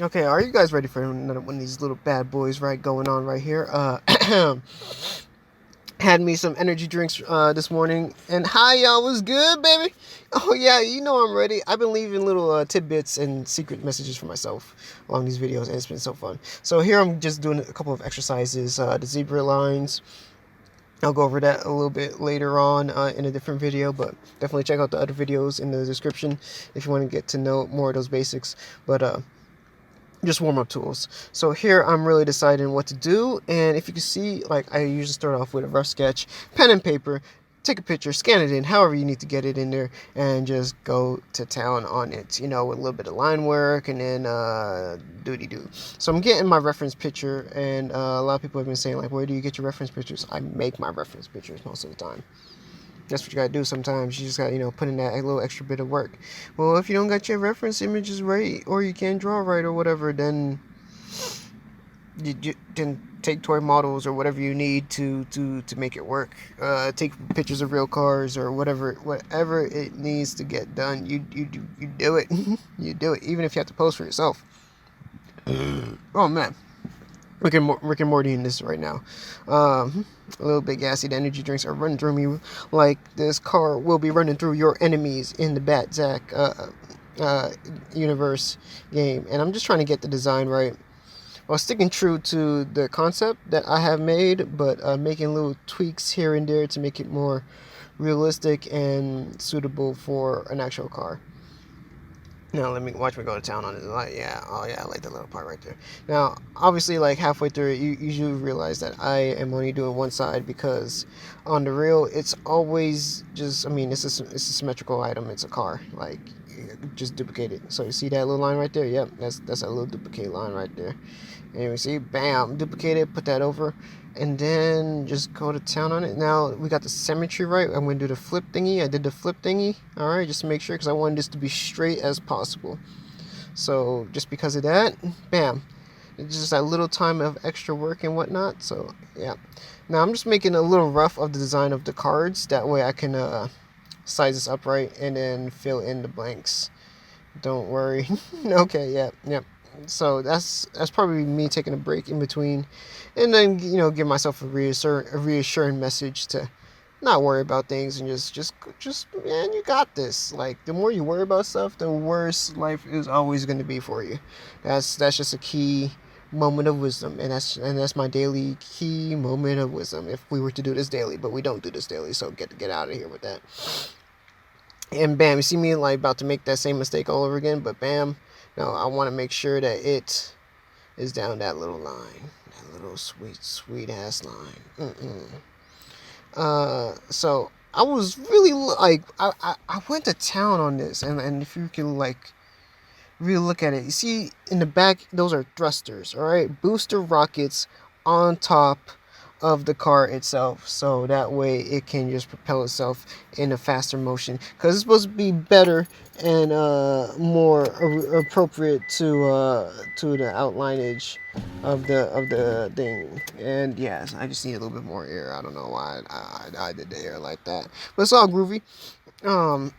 Okay, are you guys ready for another one of these little bad boys right going on right here? Had me some energy drinks this morning, and hi y'all, was good, baby? Oh yeah, you know I'm ready. I've been leaving little tidbits and secret messages for myself along these videos, and it's been so fun. So here I'm just doing a couple of exercises, the zebra lines. I'll go over that a little bit later on in a different video, but definitely check out the other videos in the description if you want to get to know more of those basics. But just warm-up tools. So here I'm really deciding what to do, and if you can see, like, I usually start off with a rough sketch, pen and paper, take a picture, scan it in however you need to get it in there, and just go to town on it, you know, with a little bit of line work, and then doody-doo. So I'm getting my reference picture, and a lot of people have been saying, like, where do you get your reference pictures? I make my reference pictures most of the time. That's what you gotta do sometimes. You just gotta, put in that little extra bit of work. Well, if you don't got your reference images right, or you can't draw right, or whatever, then you then take toy models or whatever you need to make it work. Take pictures of real cars or whatever it needs to get done. You do it. You do it, even if you have to post for yourself. Oh man. Rick and Morty in this right now. A little bit gassy. The energy drinks are running through me like this car will be running through your enemies in the BatZack universe game. And I'm just trying to get the design right while sticking true to the concept that I have made, but making little tweaks here and there to make it more realistic and suitable for an actual car. Now let me watch me go to town on it. Like, yeah, oh yeah, I like that little part right there. Now, obviously, like halfway through it, you realize that I am only doing one side because on the real, it's always just. I mean, it's a symmetrical item. It's a car. Like, just duplicate it. So you see that little line right there? Yep, that's a little duplicate line right there. And you see, bam, duplicate it, put that over, and then just go to town on it. Now we got the symmetry right. I'm going to do the flip thingy. I did the flip thingy, all right, just to make sure, because I wanted this to be straight as possible. So just because of that, bam, it's just that little time of extra work and whatnot. So yeah, now I'm just making a little rough of the design of the cards. That way I can size this up right and then fill in the blanks. Don't worry. Okay, yeah. So that's probably me taking a break in between, and then give myself a reassuring message to not worry about things and just man, you got this. Like, the more you worry about stuff, the worse life is always going to be for you. That's just a key moment of wisdom, and that's my daily key moment of wisdom. If we were to do this daily, but we don't do this daily, so get out of here with that. And bam, you see me like about to make that same mistake all over again, but bam, no, I want to make sure that it is down that little line, that little sweet ass line. So I was really like, I went to town on this, and if you can like really look at it, you see in the back, those are thrusters, all right, booster rockets on top of the car itself, so that way it can just propel itself in a faster motion, because it's supposed to be better and more appropriate to the outlineage of the thing. And yes, I just need a little bit more air. I don't know why I did the air like that, but it's all groovy. um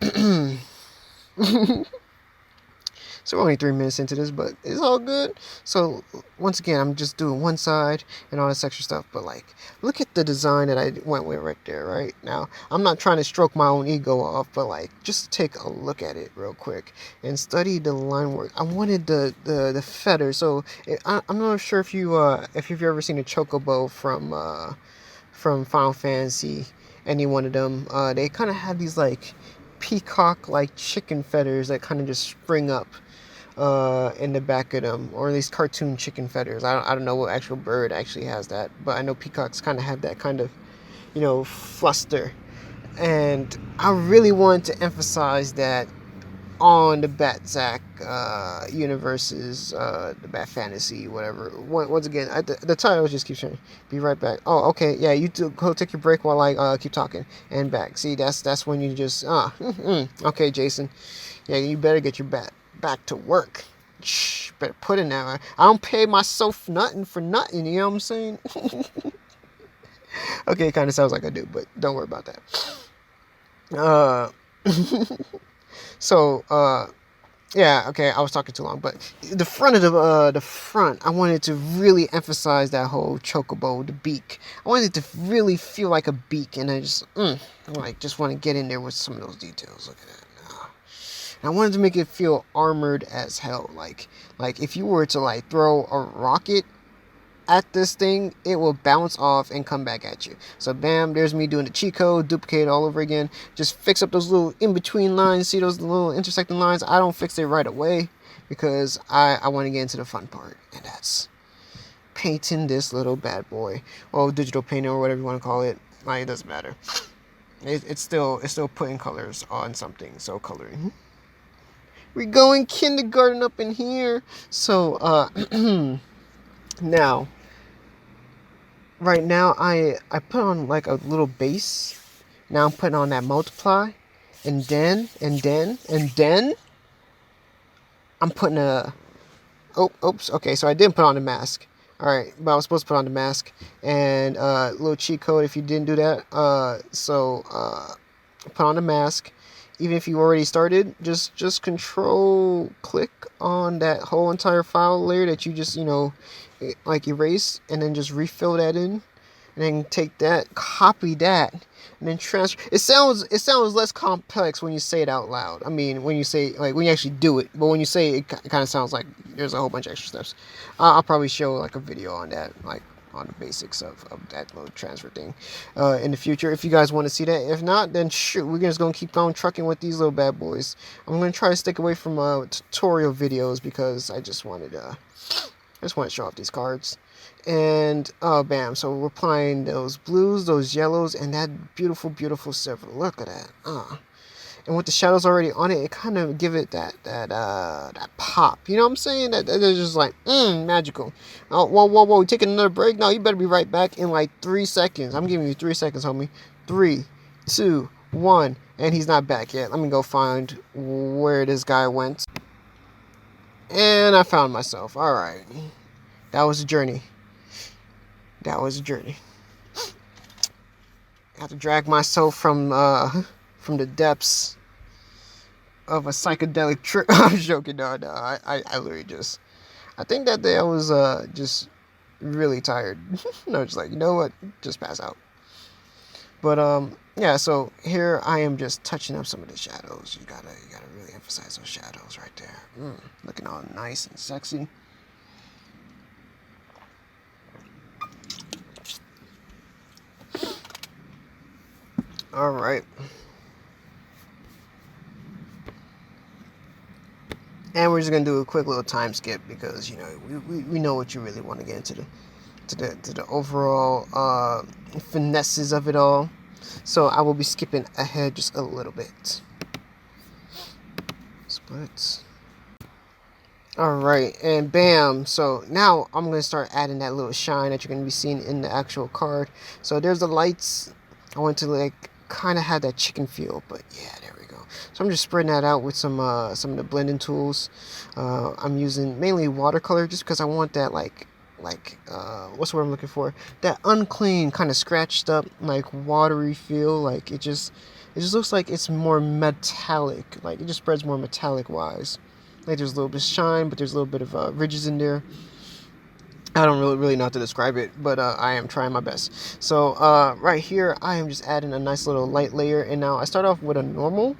So we're only 3 minutes into this, but it's all good. So once again, I'm just doing one side and all this extra stuff. But like, look at the design that I went with right there. Right now, I'm not trying to stroke my own ego off, but like, just take a look at it real quick and study the line work. I wanted the feather. So I'm not sure if you've ever seen a Chochobo from Final Fantasy, any one of them. They kind of have these like peacock like chicken feathers that kind of just spring up in the back of them, or at least cartoon chicken feathers. I don't know what actual bird actually has that, but I know peacocks kind of have that kind of, fluster. And I really wanted to emphasize that on the BatZack universes, the BatFantasy, whatever. Once again, the title just keeps saying, "Be right back." Oh, okay, yeah, you go take your break while I keep talking and back. See, that's when you just okay, Jason, yeah, you better get your bat back to work. Shh, better put in there. I don't pay myself nothing for nothing. You know what I'm saying? Okay, it kind of sounds like I do, but don't worry about that. Uh, so Yeah, okay, I was talking too long, but the front of the front, I wanted to really emphasize that whole chocobo, the beak. I wanted it to really feel like a beak, and I just, like, just want to get in there with some of those details. Look at that. And I wanted to make it feel armored as hell. Like if you were to like throw a rocket at this thing, it will bounce off and come back at you. So bam, there's me doing the cheat code, duplicate all over again. Just fix up those little in-between lines. See those little intersecting lines? I don't fix it right away because I want to get into the fun part, and that's painting this little bad boy. Or digital painting or whatever you want to call it. Like, it doesn't matter. It's still putting colors on something. So coloring. We're going kindergarten up in here. So now, right now, I put on like a little base. Now I'm putting on that multiply, and then I'm putting oops. Okay, so I didn't put on the mask. All right, but I was supposed to put on the mask, and little cheat code if you didn't do that. Put on the mask. Even if you already started, just control click on that whole entire file layer that you just, like erase, and then just refill that in, and then take that, copy that, and then transfer. It sounds less complex when you say it out loud. I mean, when you say, like, when you actually do it, but when you say it, it kind of sounds like there's a whole bunch of extra steps. I'll probably show like a video on that, like on the basics of that little transfer thing in the future if you guys want to see that. If not, then shoot, we're just gonna keep on trucking with these little bad boys. I'm gonna try to stick away from tutorial videos because I just want to show off these cards. And bam, so we're applying those blues, those yellows, and that beautiful silver. Look at that. And with the shadows already on it, it kind of give it that pop. You know what I'm saying? That is just like, magical. Oh, whoa. You taking another break? No, you better be right back in like 3 seconds. I'm giving you 3 seconds, homie. 3, 2, 1. And he's not back yet. Let me go find where this guy went. And I found myself. All right. That was a journey. I have to drag myself from the depths of a psychedelic trip. I'm joking. No. I literally just, I think that day I was just really tired. No, just like, you know what? Just pass out. But yeah. So here I am just touching up some of the shadows. You gotta really emphasize those shadows right there. Looking all nice and sexy. All right. And we're just gonna do a quick little time skip because we know what you really want to get into the overall finesses of it all. So I will be skipping ahead just a little bit. Split. All right, and bam. So now I'm gonna start adding that little shine that you're gonna be seeing in the actual card. So there's the lights. I want to like kind of have that chicken feel, but yeah, there we go. So I'm just spreading that out with some of the blending tools. I'm using mainly watercolor just because I want that like what's the word I'm looking for? That unclean, kind of scratched up, like watery feel. Like it just looks like it's more metallic. Like it just spreads more metallic wise. Like there's a little bit of shine, but there's a little bit of ridges in there. I don't really know how to describe it, but I am trying my best. So right here, I am just adding a nice little light layer. And now I start off with a normal.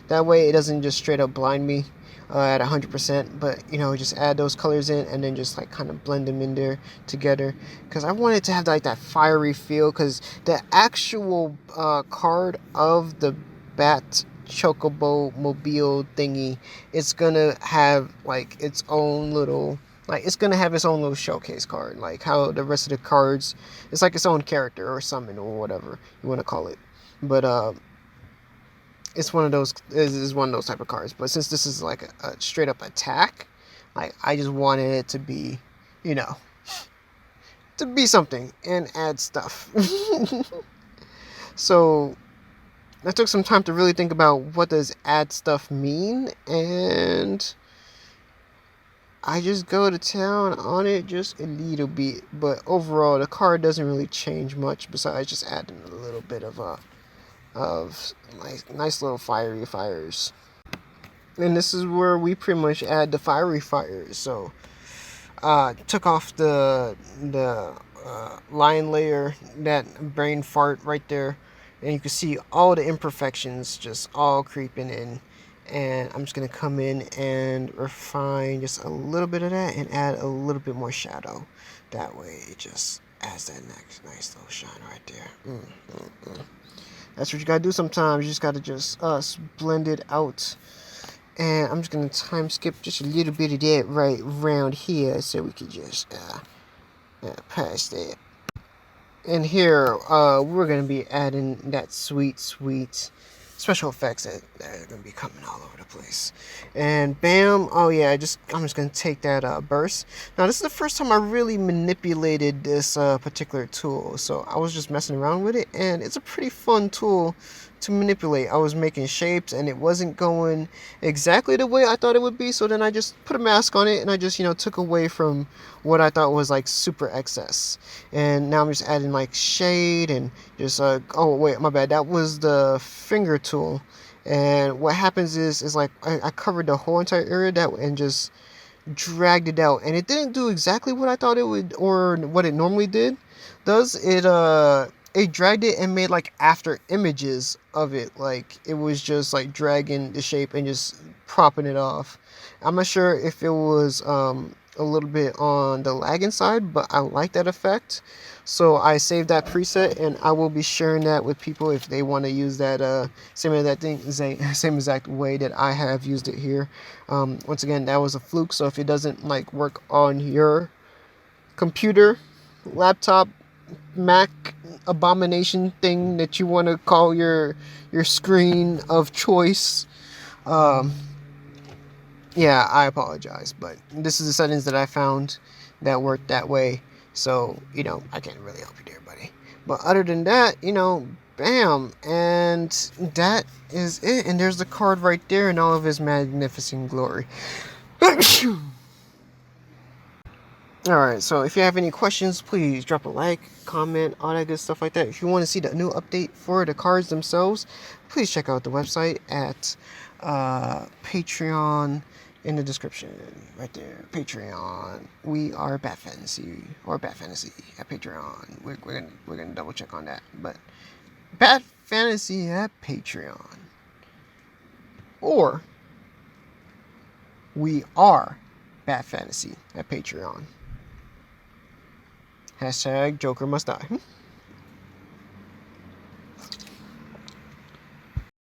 That way it doesn't just straight up blind me at 100%. But, just add those colors in and then just like kind of blend them in there together. Because I wanted to have like that fiery feel. Because the actual card of the Bat Chochobo mobile thingy, it's going to have like its own little... Like, it's going to have its own little showcase card. Like, how the rest of the cards... It's like its own character or summon or whatever you want to call it. But, it's one of those... Is one of those type of cards. But since this is like a straight up attack... Like, I just wanted it to be... to be something. And add stuff. So... I took some time to really think about what does add stuff mean. And... I just go to town on it just a little bit, but overall the card doesn't really change much besides just adding a little bit of nice little fiery fires. And this is where we pretty much add the fiery fires. So took off the line layer, that brain fart right there, and you can see all the imperfections just all creeping in. And I'm just gonna come in and refine just a little bit of that and add a little bit more shadow. That way it just adds that nice little shine right there. That's what you gotta do sometimes. You just gotta just blend it out. And I'm just gonna time skip just a little bit of that right around here so we can just pass that. And here we're gonna be adding that sweet special effects that are gonna be coming all over the place. And bam, oh yeah, I'm just gonna take that burst. Now this is the first time I really manipulated this particular tool, so I was just messing around with it, and it's a pretty fun tool to manipulate. I was making shapes and it wasn't going exactly the way I thought it would be, so then I just put a mask on it and I just took away from what I thought was like super excess. And now I'm just adding like shade and just oh wait, my bad, that was the finger tool. And what happens is like I covered the whole entire area that and just dragged it out, and it didn't do exactly what I thought it would, or what it normally does. It dragged it and made like after images of it, like it was just like dragging the shape and just propping it off. I'm not sure if it was a little bit on the lagging side, but I like that effect, so I saved that preset, and I will be sharing that with people if they want to use that same exact way that I have used it here. Once again, that was a fluke, so if it doesn't like work on your computer, laptop, Mac abomination thing that you want to call your screen of choice, yeah, I apologize, but this is the settings that I found that worked that way. So, I can't really help you there, buddy. But other than that, bam. And that is it. And there's the card right there in all of his magnificent glory. Alright, so if you have any questions, please drop a like, comment, all that good stuff like that. If you want to see the new update for the cards themselves, please check out the website at Patreon in the description right there. Patreon. We are BatFantasy or BatFantasy at Patreon. We're gonna double check on that. But BatFantasy at Patreon. Or we are BatFantasy at Patreon. # Joker must die.